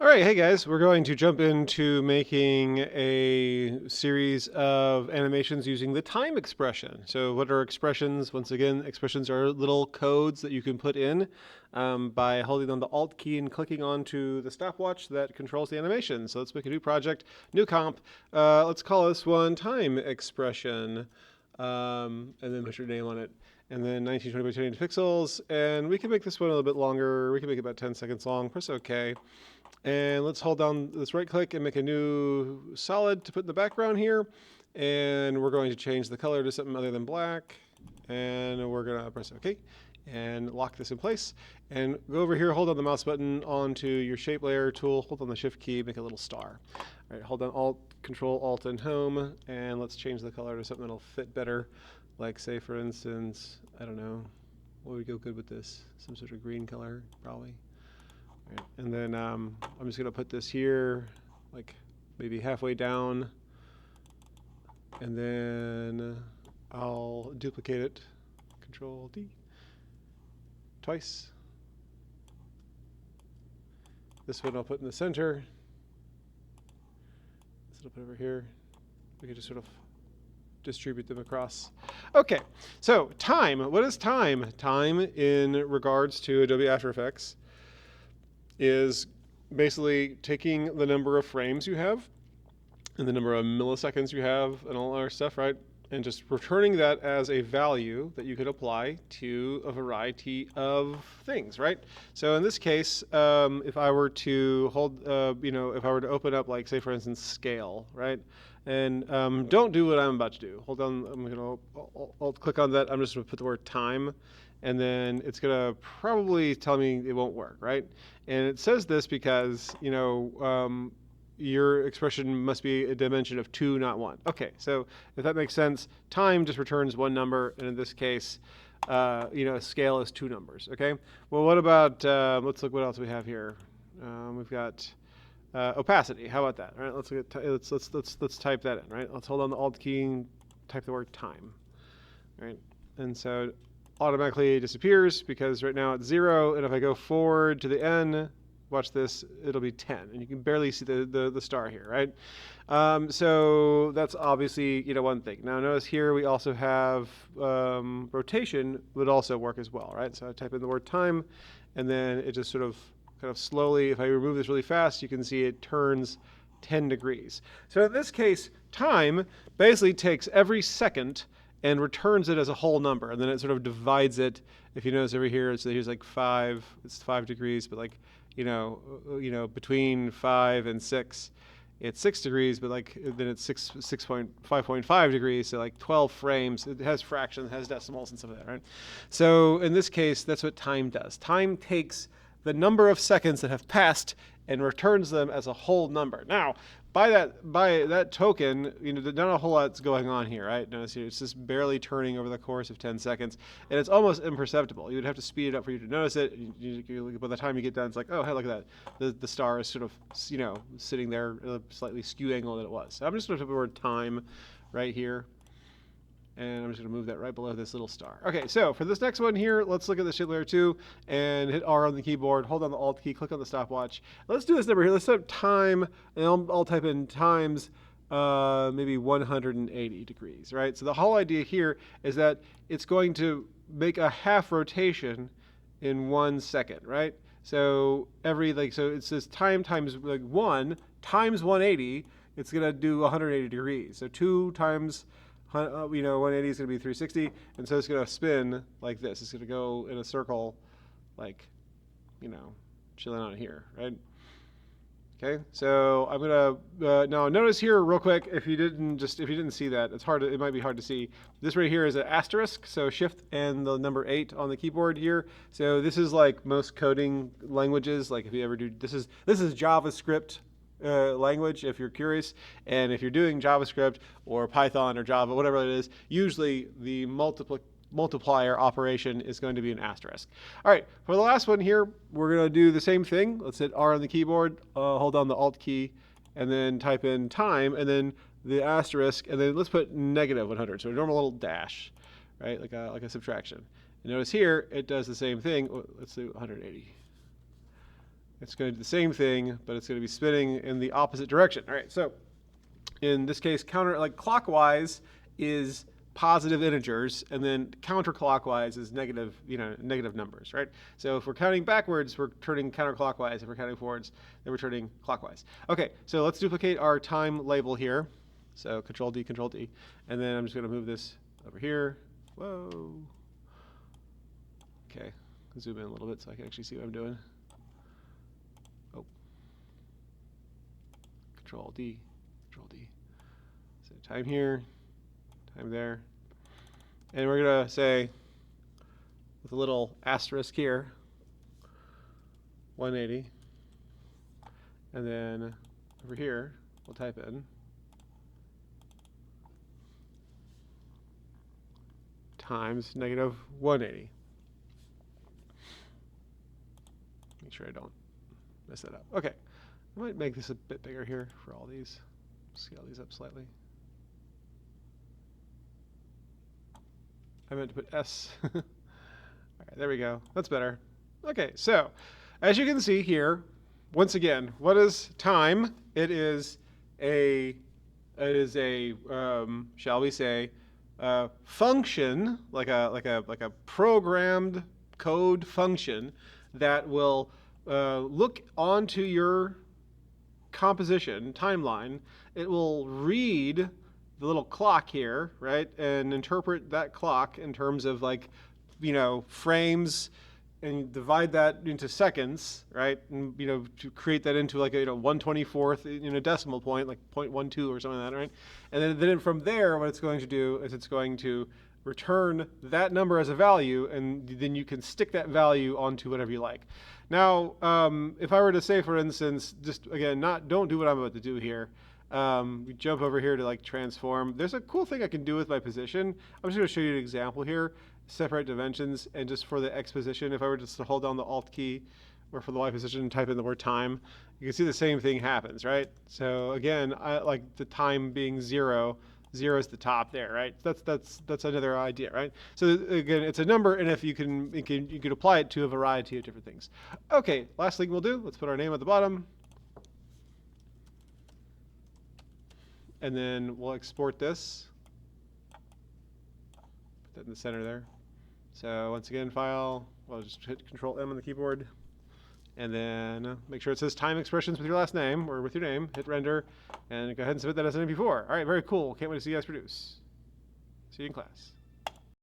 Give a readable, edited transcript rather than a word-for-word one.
All right, hey guys, we're going to jump into making a series of animations using the time expression. So, what are expressions? Once again, expressions are little codes that you can put in by holding on the Alt key and clicking onto the stopwatch that controls the animation. So, let's make a new project, new comp. Let's call this one time expression, and then put your name on it. And then 1920 by 20 pixels. And we can make this one a little bit longer. We can make it about 10 seconds long. Press OK. And let's hold down this right click and make a new solid to put in the background here. And we're going to change the color to something other than black. And we're going to press OK and lock this in place. And go over here, hold on the mouse button onto your shape layer tool, hold on the shift key, make a little star. All right, hold down Alt, Control, Alt, and Home. And let's change the color to something that'll fit better. Like, say, for instance, I don't know, what would go good with this? Some sort of green color, probably. Right. And then I'm just going to put this here, like maybe halfway down. And then I'll duplicate it, Control D, twice. This one I'll put in the center. This I'll put over here. We can just sort of distribute them across. Okay, so time. What is time? Time in regards to Adobe After Effects is basically taking the number of frames you have and the number of milliseconds you have and all our stuff, right? And just returning that as a value that you could apply to a variety of things, right? So in this case, if I were to hold, if I were to open up, like, say, for instance, scale, right? And don't do what I'm about to do. Hold on, I'm going to I'll click on that. I'm just going to put the word time, and then it's going to probably tell me it won't work, right? And it says this because, your expression must be a dimension of 2, not 1. Okay, so if that makes sense, time just returns one number, and in this case, scale is 2 numbers. Okay. Well, what about let's look what else we have here. We've got opacity. How about that? All right. Let's look at let's type that in. Right. Let's hold on the Alt key and type the word time. All right. And so it automatically disappears because right now it's 0, and if I go forward to the n, watch this, it'll be 10, and you can barely see the star here, right? So that's obviously, one thing. Now notice here we also have rotation would also work as well, right? So I type in the word time, and then it just sort of kind of slowly, if I remove this really fast, you can see it turns 10 degrees. So in this case, time basically takes every second and returns it as a whole number, and then it sort of divides it. If you notice over here, so here's like 5, it's 5 degrees, but like, between 5 and 6, it's 6 degrees, but like then it's 5.5 degrees, so like 12 frames. It has fractions, it has decimals and stuff like that, right? So in this case, that's what time does. Time takes the number of seconds that have passed and returns them as a whole number. Now, by that token, not a whole lot's going on here, right? Notice here, it's just barely turning over the course of 10 seconds, and it's almost imperceptible. You would have to speed it up for you to notice it. By the time you get done, it's like, oh, hey, look at that. The star is sort of, sitting there at a slightly skew angle that it was. So I'm just going to put the word time right here. And I'm just going to move that right below this little star. Okay, so for this next one here, let's look at the shape layer 2 and hit R on the keyboard, hold on the Alt key, click on the stopwatch. Let's do this number here. Let's type time, and I'll type in times maybe 180 degrees, right? So the whole idea here is that it's going to make a half rotation in 1 second, right? So so it says time times 1 times 180, it's going to do 180 degrees. So 2 times 180 is going to be 360, and so it's going to spin like this. It's going to go in a circle, like, chilling on here, right? Okay, so I'm gonna now notice here real quick. If you didn't see that, it might be hard to see. This right here is an asterisk, so Shift and the number 8 on the keyboard here. So this is like most coding languages. Like if you ever do this is JavaScript. Language, if you're curious, and if you're doing JavaScript or Python or Java, whatever it is, usually the multiplier operation is going to be an asterisk. All right, for the last one here, we're going to do the same thing. Let's hit R on the keyboard, hold down the Alt key, and then type in time, and then the asterisk, and then let's put negative 100, so a normal little dash, right, like a subtraction. And notice here, it does the same thing. Let's do 180. it's going to do the same thing, but it's going to be spinning in the opposite direction. All right, so in this case, clockwise is positive integers, and then counterclockwise is negative, negative numbers, right? So if we're counting backwards, we're turning counterclockwise. If we're counting forwards, then we're turning clockwise. Okay, so let's duplicate our time label here. So Control D, and then I'm just going to move this over here. Whoa. Okay, zoom in a little bit so I can actually see what I'm doing. Oh. Control D. So time here, time there. And we're going to say, with a little asterisk here, 180. And then over here, we'll type in times negative 180. Make sure I don't mess that up. Okay, I might make this a bit bigger here for all these. Scale these up slightly. I meant to put S. All right, there we go. That's better. Okay, so as you can see here, once again, what is time? It is a shall we say, function, like a programmed code function that will look onto your composition timeline. It will read the little clock here, right, and interpret that clock in terms of frames, and divide that into seconds, right, and to create that into like a 1/24th decimal point, like 0.12 or something like that, right? And then from there, what it's going to do is it's going to return that number as a value, and then you can stick that value onto whatever you like. Now, if I were to say, for instance, just again, don't do what I'm about to do here. We jump over here to transform. There's a cool thing I can do with my position. I'm just going to show you an example here. Separate dimensions, and just for the X position, if I were just to hold down the Alt key, or for the Y position and type in the word time, you can see the same thing happens, right? So again, I like the time being 0. 0 is the top there, right? That's another idea, right? So again, it's a number, and if you can apply it to a variety of different things. Okay, last thing we'll do, let's put our name at the bottom. And then we'll export this. Put that in the center there. So once again, file, we'll just hit Control M on the keyboard. And then make sure it says time expressions with your last name, or with your name. Hit render, and go ahead and submit that as an MP4. All right, very cool. Can't wait to see you guys produce. See you in class.